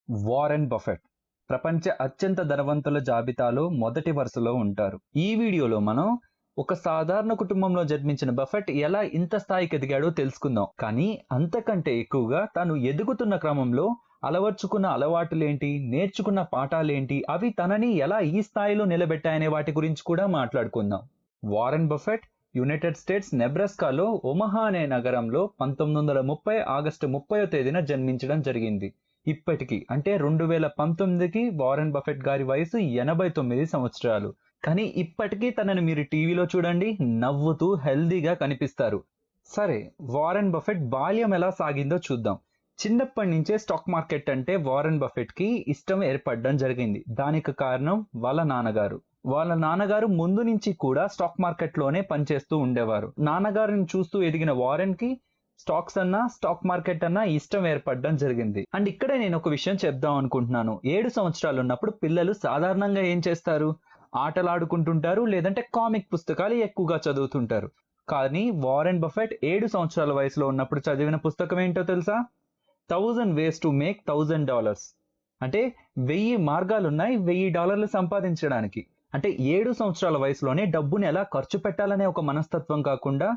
Warren Buffett ప్రపంచ అత్యంత ధనవంతుల జాబితాలో మొదటి వరుసలో ఉంటారు. ఈ వీడియోలో మనం ఒక సాధారణ కుటుంబంలో జన్మించిన బఫెట్ ఎలా ఇంత స్థాయికి ఎదిగాడో తెలుసుకుందాం. కానీ అంతకంటే ఎక్కువగా తాను ఎదుగుతున్న క్రమంలో అలవర్చుకున్న అలవాటులేంటి, నేర్చుకున్న పాఠాలేంటి, అవి తనని ఎలా ఈ స్థాయిలో నిలబెట్టాయనే వాటి గురించి కూడా మాట్లాడుకుందాం. వారెన్ బఫెట్ యునైటెడ్ స్టేట్స్ నెబ్రాస్కాలో ఒమహా అనే నగరంలో 1930 ఆగస్టు 30వ తేదీన జన్మించడం జరిగింది. ఇప్పటికి అంటే 2019కి వారెన్ బఫెట్ గారి వయసు 89 సంవత్సరాలు. కానీ ఇప్పటికీ తనని మీరు టీవీలో చూడండి, నవ్వుతూ హెల్దీగా కనిపిస్తారు. సరే, వారెన్ బఫెట్ బాల్యం ఎలా సాగిందో చూద్దాం. చిన్నప్పటి నుంచే స్టాక్ మార్కెట్ అంటే వారెన్ బఫెట్ కి ఇష్టం ఏర్పడడం జరిగింది. దానికి కారణం వాళ్ళ నాన్నగారు ముందు నుంచి కూడా స్టాక్ మార్కెట్ లోనే పనిచేస్తూ ఉండేవారు. నాన్నగారిని చూస్తూ ఎదిగిన వారెన్ కి స్టాక్స్ అన్నా, స్టాక్ మార్కెట్ అన్నా ఇష్టం ఏర్పడడం జరిగింది. అండ్ ఇక్కడే నేను ఒక విషయం చెప్దాం అనుకుంటున్నాను. 7 సంవత్సరాలు ఉన్నప్పుడు పిల్లలు సాధారణంగా ఏం చేస్తారు? ఆటలు ఆడుకుంటుంటారు, లేదంటే కామిక్ పుస్తకాలు ఎక్కువగా చదువుతుంటారు. కానీ వారెన్ బఫెట్ 7 సంవత్సరాల వయసులో ఉన్నప్పుడు చదివిన పుస్తకం ఏంటో తెలుసా? 1000 ways to make $1000. అంటే 1000 మార్గాలున్నాయి $1000 సంపాదించడానికి. అంటే 7 సంవత్సరాల వయసులోనే డబ్బుని ఎలా ఖర్చు పెట్టాలనే ఒక మనస్తత్వం కాకుండా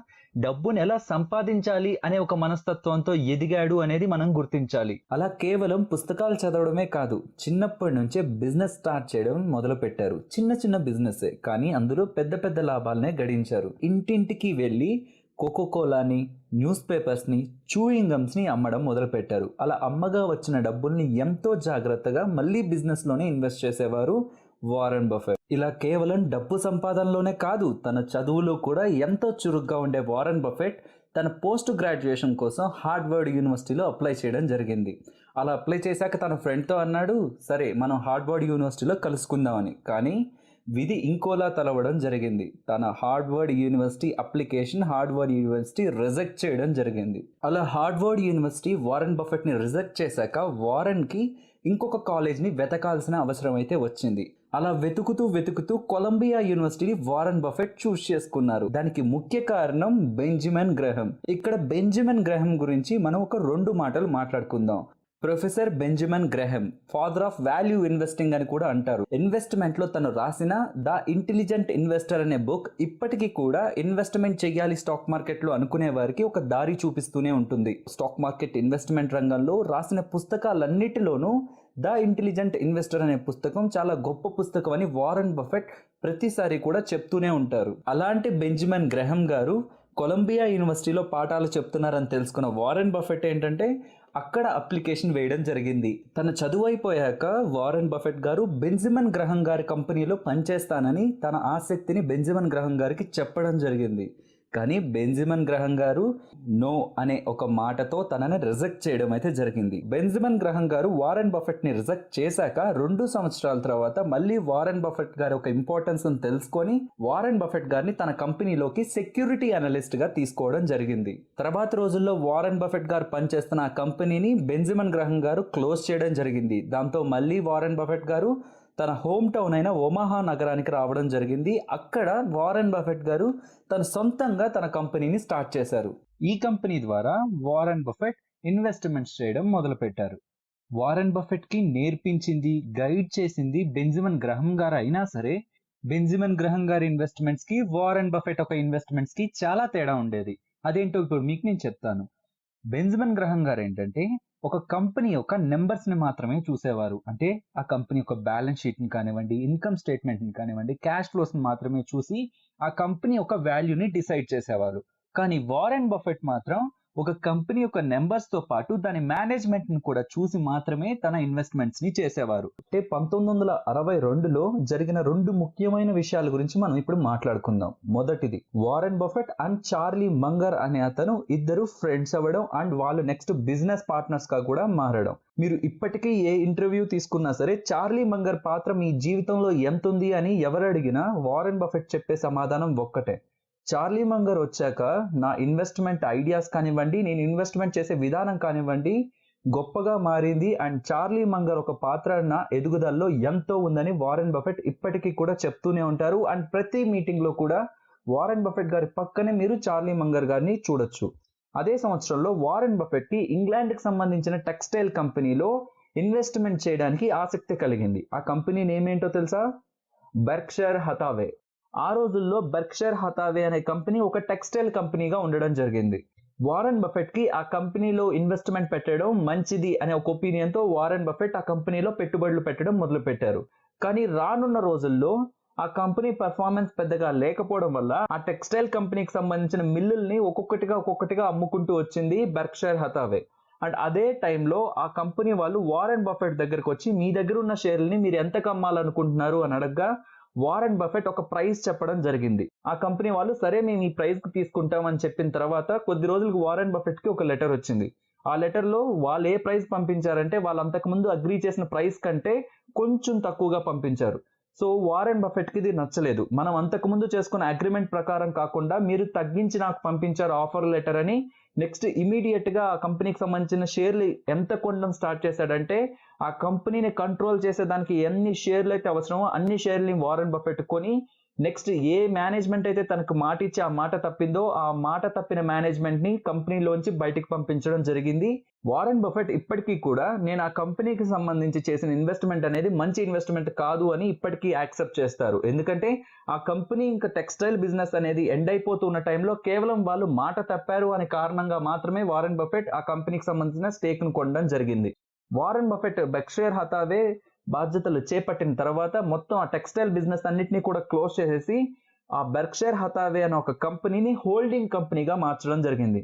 డబ్బుని ఎలా సంపాదించాలి అనే ఒక మనస్తత్వంతో ఎదిగాడు అనేది మనం గుర్తించాలి. అలా కేవలం పుస్తకాలు చదవడమే కాదు, చిన్నప్పటి నుంచే బిజినెస్ స్టార్ట్ చేయడం మొదలు పెట్టారు. చిన్న చిన్న బిజినెస్ కానీ అందులో పెద్ద పెద్ద లాభాలనే గడించారు. ఇంటింటికి వెళ్ళి కోకోకోలాని, న్యూస్ పేపర్స్ని, చూయింగ్ గమ్స్ని అమ్మడం మొదలుపెట్టారు. అలా అమ్మగా వచ్చిన డబ్బుల్ని ఎంతో జాగ్రత్తగా మళ్ళీ బిజినెస్లోనే ఇన్వెస్ట్ చేసేవారు వారెన్ బఫెట్. ఇలా కేవలం డబ్బు సంపాదనలోనే కాదు, తన చదువులో కూడా ఎంతో చురుగ్గా ఉండే వారెన్ బఫెట్ తన పోస్ట్ గ్రాడ్యుయేషన్ కోసం హార్వర్డ్ యూనివర్సిటీలో అప్లై చేయడం జరిగింది. అలా అప్లై చేశాక తన ఫ్రెండ్తో అన్నాడు, సరే మనం హార్వర్డ్ యూనివర్సిటీలో కలుసుకుందామని. కానీ విధి ఇంకోలా తలవడం జరిగింది. తన Harvard university application Harvard university reject చేయడం జరిగింది. అలా హార్వర్డ్ యూనివర్సిటీ వారెన్ బఫెట్ని రిజెక్ట్ చేశాక వారెన్కి ఇంకొక కాలేజ్ని వెతకాల్సిన అవసరం అయితే వచ్చింది. అలా వెతుకుతూ కొలంబియా యూనివర్సిటీని వారెన్ బఫెట్ చూస్ చేసుకున్నారు. దానికి ముఖ్య కారణం బెంజమిన్ గ్రాహం. ఇక్కడ బెంజమిన్ గ్రాహం గురించి మనం ఒక 2 మాటలు మాట్లాడుకుందాం. Professor Benjamin Graham father of value investing అని కూడా అంటారు. ఇన్వెస్ట్మెంట్ లో తను రాసిన ద ఇంటెలిజెంట్ ఇన్వెస్టర్ అనే బుక్ ఇప్పటికీ కూడా ఇన్వెస్ట్మెంట్ చేయాలి స్టాక్ మార్కెట్ లో అనుకునే వారికి ఒక దారి చూపిస్తూనే ఉంటుంది. స్టాక్ మార్కెట్ ఇన్వెస్ట్మెంట్ రంగంలో రాసిన పుస్తకాలన్నిటిలోనూ ద ఇంటెలిజెంట్ ఇన్వెస్టర్ అనే పుస్తకం చాలా గొప్ప పుస్తకం అని వారెన్ బఫెట్ ప్రతిసారి కూడా చెప్తూనే ఉంటారు. అలాంటి బెంజమిన్ గ్రాహం గారు కొలంబియా యూనివర్సిటీలో పాఠాలు చెప్తున్నారని తెలుసుకున్న వారెన్ బఫెట్ ఏంటంటే అక్కడ అప్లికేషన్ వేయడం జరిగింది. తన చదువు అయిపోయాక వారెన్ బఫెట్ గారు బెంజమిన్ గ్రాహం గారి కంపెనీలో పనిచేస్తానని తన ఆసక్తిని బెంజమిన్ గ్రాహం గారికి చెప్పడం జరిగింది. కానీ బెంజమిన్ గ్రాహం గారు నో అనే ఒక మాటతో తనని రిజెక్ట్ చేయడం అయితే జరిగింది. బెంజమిన్ గ్రాహం గారు వారెన్ బఫెట్ ని రిజెక్ట్ చేశాక 2 సంవత్సరాల తర్వాత మళ్ళీ వారెన్ బఫెట్ గారి ఒక ఇంపార్టెన్స్ తెలుసుకొని వారెన్ బఫెట్ గారిని తన కంపెనీలోకి సెక్యూరిటీ అనలిస్ట్ గా తీసుకోవడం జరిగింది. తర్వాత రోజుల్లో వారెన్ బఫెట్ గారు పనిచేస్తున్న ఆ కంపెనీని బెంజమిన్ గ్రాహం గారు క్లోజ్ చేయడం జరిగింది. దాంతో మళ్ళీ వారెన్ బఫెట్ గారు తన హోమ్ టౌన్ అయిన ఒమహా నగరానికి రావడం జరిగింది. అక్కడ వారెన్ బఫెట్ గారు తన సొంతంగా తన కంపెనీని స్టార్ట్ చేశారు. ఈ కంపెనీ ద్వారా వారెన్ బఫెట్ ఇన్వెస్ట్మెంట్స్ చేయడం మొదలు పెట్టారు. వారెన్ బఫెట్ కి నేర్పించింది, గైడ్ చేసింది బెంజమిన్ గ్రాహం గారు అయినా సరే బెంజమిన్ గ్రాహం గారి ఇన్వెస్ట్మెంట్స్ కి వారెన్ బఫెట్ ఒక ఇన్వెస్ట్మెంట్స్ కి చాలా తేడా ఉండేది. అదేంటో ఇప్పుడు మీకు నేను చెప్తాను. బెంజమిన్ గ్రాహం గారు ఏంటంటే ఒక కంపెనీ యొక్క నెంబర్స్ ని మాత్రమే చూసేవారు. అంటే ఆ కంపెనీ యొక్క బ్యాలెన్స్ షీట్ ని కానివ్వండి, ఇన్కమ్ స్టేట్మెంట్ ని కానివ్వండి, క్యాష్ ఫ్లోస్ ని మాత్రమే చూసి ఆ కంపెనీ యొక్క వాల్యూని డిసైడ్ చేసేవారు. కానీ వారెన్ బఫెట్ మాత్రం ఒక కంపెనీ యొక్క నెంబర్స్ తో పాటు దాని మేనేజ్మెంట్ ని కూడా చూసి మాత్రమే తన ఇన్వెస్ట్మెంట్స్ ని చేసేవారు. అంటే 1962లో జరిగిన 2 ముఖ్యమైన విషయాల గురించి మనం ఇప్పుడు మాట్లాడుకుందాం. మొదటిది, Warren Buffett and Charlie monger అనే అతను ఇద్దరు ఫ్రెండ్స్ అవ్వడం అండ్ వాళ్ళు నెక్స్ట్ బిజినెస్ పార్ట్నర్స్ గా కూడా మారడం. మీరు ఇప్పటికీ ఏ ఇంటర్వ్యూ తీసుకున్నా సరే చార్లీ మంగర్ పాత్ర మీ జీవితంలో ఎంత ఉంది అని ఎవరు అడిగినా వారెన్ బఫెట్ చెప్పే సమాధానం ఒక్కటే, చార్లీ మంగర్ వచ్చాక నా ఇన్వెస్ట్మెంట్ ఐడియాస్ కానివ్వండి, నేను ఇన్వెస్ట్మెంట్ చేసే విధానం కానివ్వండి గొప్పగా మారింది అండ్ చార్లీ మంగర్ ఒక పాత్ర నా ఎదుగుదలలో ఎంతో ఉందని వారెన్ బఫెట్ ఇప్పటికీ కూడా చెప్తూనే ఉంటారు. అండ్ ప్రతి మీటింగ్ లో కూడా వారెన్ బఫెట్ గారి పక్కనే మీరు చార్లీ మంగర్ గారిని చూడొచ్చు. అదే సంవత్సరంలో వారెన్ బఫెట్ కి ఇంగ్లాండ్ కి సంబంధించిన టెక్స్టైల్ కంపెనీలో ఇన్వెస్ట్మెంట్ చేయడానికి ఆసక్తి కలిగింది. ఆ కంపెనీ నేమ్ ఏంటో తెలుసా? బెర్క్షైర్ హతావే. ఆ రోజుల్లో బెర్క్షైర్ హతావే అనే కంపెనీ ఒక టెక్స్టైల్ కంపెనీగా ఉండడం జరిగింది. వారెన్ బఫెట్ కి ఆ కంపెనీలో ఇన్వెస్ట్మెంట్ పెట్టడం మంచిది అనే ఒక ఒపీనియన్ తో వారెన్ బఫెట్ ఆ కంపెనీలో పెట్టుబడులు పెట్టడం మొదలు పెట్టారు. కానీ రానున్న రోజుల్లో ఆ కంపెనీ పర్ఫార్మెన్స్ పెద్దగా లేకపోవడం వల్ల ఆ టెక్స్టైల్ కంపెనీకి సంబంధించిన మిల్లుల్ని ఒక్కొక్కటిగా అమ్ముకుంటూ వచ్చింది బెర్క్షైర్ హతావే. అండ్ అదే టైంలో ఆ కంపెనీ వాళ్ళు వారెన్ బఫెట్ దగ్గరకు వచ్చి మీ దగ్గర ఉన్న షేర్లని మీరు ఎంతకు అమ్మాలనుకుంటున్నారు అని అడగగా వారెన్ బఫెట్ ఒక ప్రైస్ చెప్పడం జరిగింది. ఆ కంపెనీ వాళ్ళు సరే మేము ఈ ప్రైస్ కు తీసుకుంటాం అని చెప్పిన తర్వాత కొద్ది రోజులకు వారెన్ బఫెట్ కి ఒక లెటర్ వచ్చింది. ఆ లెటర్ లో వాళ్ళు ఏ ప్రైస్ పంపించారంటే వాళ్ళు అంతకు ముందు అగ్రీ చేసిన ప్రైస్ కంటే కొంచెం తక్కువగా పంపించారు. సో వారెన్ బఫెట్ కి ఇది నచ్చలేదు. మనం అంతకు ముందు చేసుకున్న అగ్రిమెంట్ ప్రకారం కాకుండా మీరు తగ్గించి నాకు పంపించారు ఆఫర్ లెటర్ అని నెక్స్ట్ ఇమీడియట్ గా ఆ కంపెనీకి సంబంధించిన షేర్లు ఎంత కొనడం స్టార్ట్ చేశాడంటే ఆ కంపెనీని కంట్రోల్ చేసేదానికి ఎన్ని షేర్లు అయితే అవసరమో అన్ని షేర్లని వారెన్ బఫెట్ కొని నెక్స్ట్ ఏ మేనేజ్మెంట్ అయితే తనకు మాట ఇచ్చి ఆ మాట తప్పిందో ఆ మాట తప్పిన మేనేజ్మెంట్ ని కంపెనీలోంచి బయటికి పంపించడం జరిగింది. వారెన్ బఫెట్ ఇప్పటికీ కూడా నేను ఆ కంపెనీకి సంబంధించి చేసిన ఇన్వెస్ట్మెంట్ అనేది మంచి ఇన్వెస్ట్మెంట్ కాదు అని ఇప్పటికీ యాక్సెప్ట్ చేస్తారు. ఎందుకంటే ఆ కంపెనీ ఇంకా టెక్స్టైల్ బిజినెస్ అనేది ఎండ్ అయిపోతున్న టైంలో కేవలం వాళ్ళు మాట తప్పారు అనే కారణంగా మాత్రమే వారెన్ బఫెట్ ఆ కంపెనీకి సంబంధించిన స్టేక్ ను కొనడం జరిగింది. వారెన్ బఫెట్ బెర్క్షైర్ హతావే బాధ్యతలు చేపట్టిన తర్వాత మొత్తం ఆ టెక్స్టైల్ బిజినెస్ అన్నిటినీ కూడా క్లోజ్ చేసేసి ఆ బెర్క్షైర్ హతావే అనే ఒక కంపెనీని హోల్డింగ్ కంపెనీగా మార్చడం జరిగింది.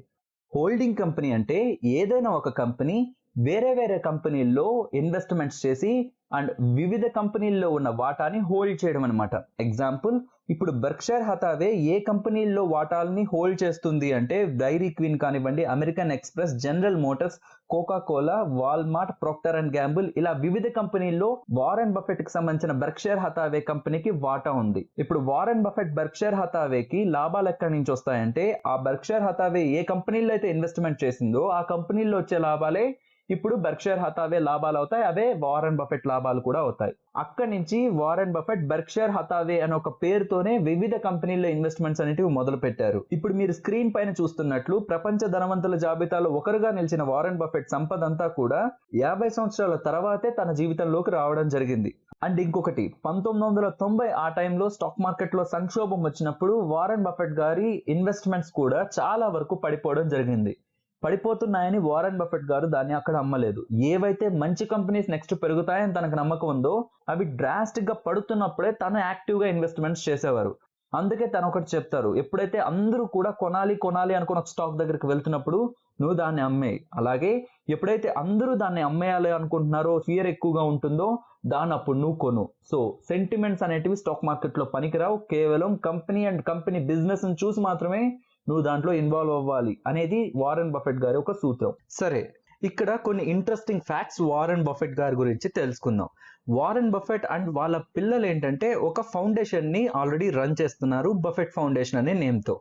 హోల్డింగ్ కంపెనీ అంటే ఏదైనా ఒక కంపెనీ వేరే వేరే కంపెనీల్లో ఇన్వెస్ట్మెంట్స్ చేసి అండ్ వివిధ కంపెనీల్లో ఉన్న వాటాని హోల్డ్ చేయడం అనమాట. ఎగ్జాంపుల్ ఇప్పుడు బెర్క్షైర్ హతావే ఏ కంపెనీల్లో వాటాలని హోల్డ్ చేస్తుంది అంటే డైరీ క్వీన్ కానివ్వండి, American express, general Motors, Coca Cola, Walmart, Procter and Gamble ఇలా వివిధ కంపెనీల్లో వారెన్ బఫెట్ కి సంబంధించిన బెర్క్షైర్ హతావే కంపెనీకి వాటా ఉంది. ఇప్పుడు వారెన్ బఫెట్ బెర్క్షైర్ హతావేకి లాభాలు ఎక్కడి నుంచి వస్తాయంటే ఆ బెర్క్షైర్ హతావే ఏ కంపెనీల్లో అయితే ఇన్వెస్ట్మెంట్ చేసిందో ఆ కంపెనీల్లో వచ్చే లాభాలే ఇప్పుడు బెర్క్షైర్ హతావే లాభాలు అవుతాయి. అవే వారెన్ బఫెట్ లాభాలు కూడా అవుతాయి. అక్కడి నుంచి వారెన్ బఫెట్ బెర్క్షైర్ హతావే అనే ఒక పేరుతోనే వివిధ కంపెనీల్లో ఇన్వెస్ట్మెంట్స్ అనేటివి మొదలు పెట్టారు. ఇప్పుడు మీరు స్క్రీన్ పైన చూస్తున్నట్లు ప్రపంచ ధనవంతుల జాబితాలో ఒకరుగా నిలిచిన వారెన్ బఫెట్ సంపద అంతా కూడా 50 సంవత్సరాల తర్వాతే తన జీవితంలోకి రావడం జరిగింది. అండ్ ఇంకొకటి 1990 ఆ టైంలో స్టాక్ మార్కెట్ లో సంక్షోభం వచ్చినప్పుడు వారెన్ బఫెట్ గారి ఇన్వెస్ట్మెంట్స్ కూడా చాలా వరకు పడిపోవడం జరిగింది. పడిపోతున్నాయని వారెన్ బఫెట్ గారు దాన్ని అక్కడ అమ్మలేదు. ఏవైతే మంచి కంపెనీస్ నెక్స్ట్ పెరుగుతాయని తనకు నమ్మకం ఉందో అవి డ్రాస్టిక్ గా పడుతున్నప్పుడే తను యాక్టివ్ గా ఇన్వెస్ట్మెంట్స్ చేసేవారు. అందుకే తను ఒకటి చెప్తారు, ఎప్పుడైతే అందరూ కూడా కొనాలి అనుకున్న స్టాక్ దగ్గరికి వెళ్తున్నప్పుడు నువ్వు దాన్ని అమ్మేయి. అలాగే ఎప్పుడైతే అందరూ దాన్ని అమ్మేయాలి అనుకుంటున్నారో ఫియర్ ఎక్కువగా ఉంటుందో దాన్ని అప్పుడు నువ్వు కొను. సో సెంటిమెంట్స్ అనేటివి స్టాక్ మార్కెట్ లో పనికిరావు. కేవలం కంపెనీ అండ్ కంపెనీ బిజినెస్ ని చూసి మాత్రమే నువ్వు దాంట్లో ఇన్వాల్వ్ అవ్వాలి అనేది వారెన్ బఫెట్ గారి ఒక సూత్రం. సరే, ఇక్కడ కొన్ని ఇంట్రెస్టింగ్ ఫ్యాక్ట్స్ వారెన్ బఫెట్ గారి గురించి తెలుసుకుందాం. వారెన్ బఫెట్ అండ్ వాళ్ళ పిల్లలు ఏంటంటే ఒక ఫౌండేషన్ ని ఆల్రెడీ రన్ చేస్తున్నారు, బఫెట్ ఫౌండేషన్ అనే నేమ్ తో.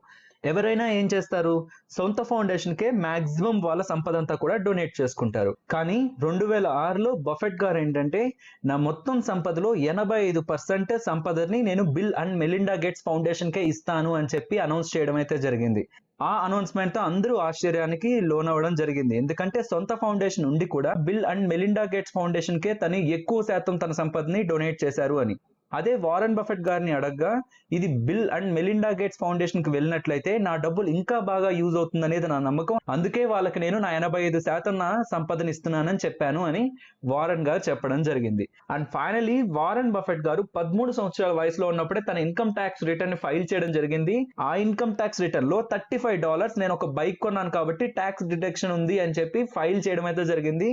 ఎవరైనా ఏం చేస్తారు, సొంత ఫౌండేషన్ కే మాక్సిమం వాళ్ళ సంపద అంతా కూడా డొనేట్ చేసుకుంటారు. కానీ 2006లో బఫెట్ గారు ఏంటంటే నా మొత్తం సంపదలో 85% సంపదని నేను Bill and Melinda Gates Foundation కే ఇస్తాను అని చెప్పి అనౌన్స్ చేయడం అయితే జరిగింది. ఆ అనౌన్స్మెంట్ తో అందరూ ఆశ్చర్యానికి లోనవ్వడం జరిగింది. ఎందుకంటే సొంత ఫౌండేషన్ ఉండి కూడా Bill and Melinda Gates Foundation కే తను ఎక్కువ శాతం తన సంపదని డొనేట్ చేశారు అని. అదే వారెన్ బఫెట్ గారిని అడగగా ఇది bill and Melinda Gates foundation కి వెళ్ళినట్లయితే నా డబ్బులు ఇంకా బాగా యూజ్ అవుతుంది అనేది నా నమ్మకం, అందుకే వాళ్ళకి నేను నా 85% నా సంపదని ఇస్తున్నానని చెప్పాను అని వారెన్ గారు చెప్పడం జరిగింది. అండ్ ఫైనలీ వారెన్ బఫెట్ గారు 13 సంవత్సరాల వయసులో ఉన్నప్పుడే తన ఇన్కమ్ ట్యాక్స్ రిటర్న్ ఫైల్ చేయడం జరిగింది. ఆ ఇన్కమ్ ట్యాక్స్ రిటర్న్ లో $35 నేను ఒక బైక్ కొన్నాను కాబట్టి ట్యాక్స్ డిడక్షన్ ఉంది అని చెప్పి ఫైల్ చేయడం అయితే జరిగింది.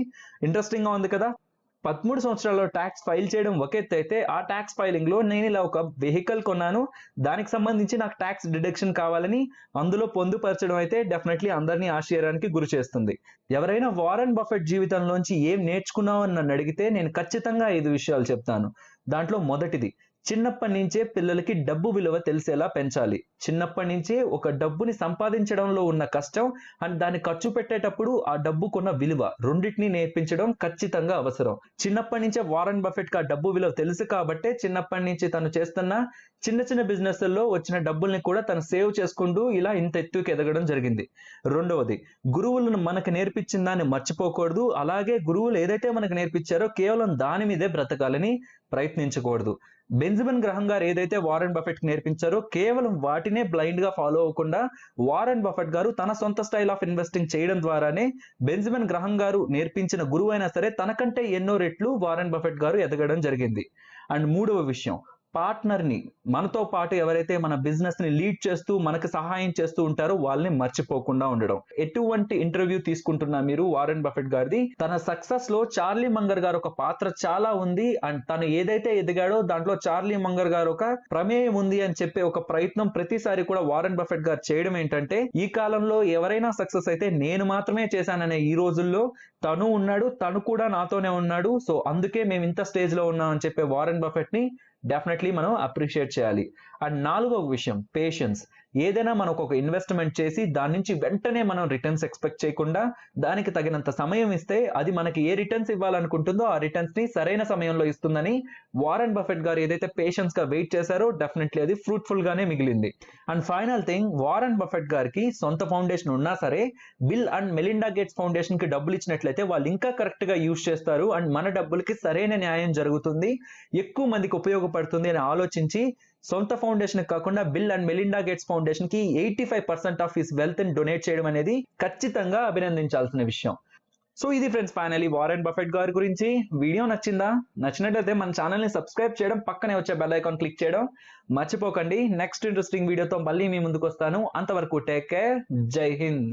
ఇంట్రెస్టింగ్ గా ఉంది కదా. 13 సంవత్సరాల్లో ట్యాక్స్ ఫైల్ చేయడం ఒక ఎత్తు అయితే ఆ ట్యాక్స్ ఫైలింగ్ లో నేను ఇలా ఒక వెహికల్ కొన్నాను, దానికి సంబంధించి నాకు ట్యాక్స్ డిడక్షన్ కావాలని అందులో పొందుపరచడం అయితే డెఫినెట్లీ అందరినీ ఆశ్చర్యానికి గురి చేస్తుంది. ఎవరైనా వారెన్ బఫెట్ జీవితంలోంచి ఏం నేర్చుకున్నావు అని నన్ను అడిగితే నేను ఖచ్చితంగా 5 విషయాలు చెప్తాను. దాంట్లో మొదటిది, చిన్నప్పటి నుంచే పిల్లలకి డబ్బు విలువ తెలిసేలా పెంచాలి. చిన్నప్పటి నుంచే ఒక డబ్బుని సంపాదించడంలో ఉన్న కష్టం అండ్ దాన్ని ఖర్చు పెట్టేటప్పుడు ఆ డబ్బుకున్న విలువ రెండింటిని నేర్పించడం ఖచ్చితంగా అవసరం. చిన్నప్పటి నుంచే వారన్ బఫెట్ కి ఆ డబ్బు విలువ తెలుసు కాబట్టే చిన్నప్పటి నుంచి తను చేస్తున్న చిన్న చిన్న బిజినెస్లలో వచ్చిన డబ్బుల్ని కూడా తను సేవ్ చేసుకుంటూ ఇలా ఇంత ఎత్తుకు ఎదగడం జరిగింది. రెండవది, గురువులను మనకు నేర్పించిన దాన్ని మర్చిపోకూడదు. అలాగే గురువులు ఏదైతే మనకు నేర్పించారో కేవలం దాని మీదే బ్రతకాలని ప్రయత్నించకూడదు. బెంజమిన్ గ్రహం గారు ఏదైతే వారెన్ బఫెట్ కి నేర్పించారో కేవలం వాటినే బ్లైండ్ గా ఫాలో అవ్వకుండా వారెన్ బఫెట్ గారు తన సొంత స్టైల్ ఆఫ్ ఇన్వెస్టింగ్ చేయడం ద్వారానే బెంజమిన్ గ్రహం గారు నేర్పించిన గురువు అయినా సరే తనకంటే ఎన్నో రెట్లు వారెన్ బఫెట్ గారు ఎదగడం జరిగింది. అండ్ మూడవ విషయం, పార్ట్నర్ ని, మనతో పాటు ఎవరైతే మన బిజినెస్ ని లీడ్ చేస్తూ మనకు సహాయం చేస్తూ ఉంటారో వాళ్ళని మర్చిపోకుండా ఉండడం. ఎటువంటి ఇంటర్వ్యూ తీసుకుంటున్నా మీరు వారెన్ బఫెట్ గారిది, తన సక్సెస్ లో చార్లీ మంగర్ గారు ఒక పాత్ర చాలా ఉంది అండ్ తను ఏదైతే ఎదిగాడో దాంట్లో చార్లీ మంగర్ గారు ఒక ప్రమేయం ఉంది అని చెప్పే ఒక ప్రయత్నం ప్రతిసారి కూడా వారెన్ బఫెట్ గారు చేయడం ఏంటంటే, ఈ కాలంలో ఎవరైనా సక్సెస్ అయితే నేను మాత్రమే చేశాననే ఈ రోజుల్లో తను ఉన్నాడు, తను కూడా నాతోనే ఉన్నాడు, సో అందుకే మేము ఇంత స్టేజ్ లో ఉన్నాం అని చెప్పే వారెన్ బఫెట్ ని డెఫినెట్లీ మనం అప్రిషియేట్ చేయాలి. అండ్ నాలుగవ విషయం, పేషెన్స్. ఏదైనా మనకు ఒక ఇన్వెస్ట్మెంట్ చేసి దాని నుంచి వెంటనే మనం రిటర్న్స్ ఎక్స్పెక్ట్ చేయకుండా దానికి తగినంత సమయం ఇస్తే అది మనకి ఏ రిటర్న్స్ ఇవ్వాలనుకుంటుందో ఆ రిటర్న్స్ ని సరైన సమయంలో ఇస్తుందని వారెన్ బఫెట్ గారు ఏదైతే పేషెన్స్ గా వెయిట్ చేశారో డెఫినెట్లీ అది ఫ్రూట్ఫుల్ గానే మిగిలింది. And final thing, Warren Buffett గారికి సొంత ఫౌండేషన్ ఉన్నా సరే bill and Melinda Gates foundation కి డబ్బులు ఇచ్చినట్లయితే వాళ్ళు ఇంకా కరెక్ట్ గా యూజ్ చేస్తారు అండ్ మన డబ్బులకి సరైన న్యాయం జరుగుతుంది, ఎక్కువ మందికి ఉపయోగపడుతుంది అని ఆలోచించి సొంత ఫౌండేషన్ కాకుండా bill and Melinda Gates foundation కి 85% ఆఫ్ హిస్ వెల్త్ ని డొనేట్ చేయడం అనేది ఖచ్చితంగా అభినందించాల్సిన విషయం. సో ఇది ఫ్రెండ్స్ ఫైనలీ వారెన్ బఫెట్ గారి గురించి. వీడియో నచ్చిందా? నచ్చినట్లయితే మన ఛానల్ ని సబ్స్క్రైబ్ చేయడం, పక్కనే వచ్చే బెల్ ఐకాన్ క్లిక్ చేయడం మర్చిపోకండి. నెక్స్ట్ ఇంట్రెస్టింగ్ వీడియోతో మళ్ళీ మీ ముందుకు వస్తాను. అంతవరకు టేక్ కేర్. జై హింద్.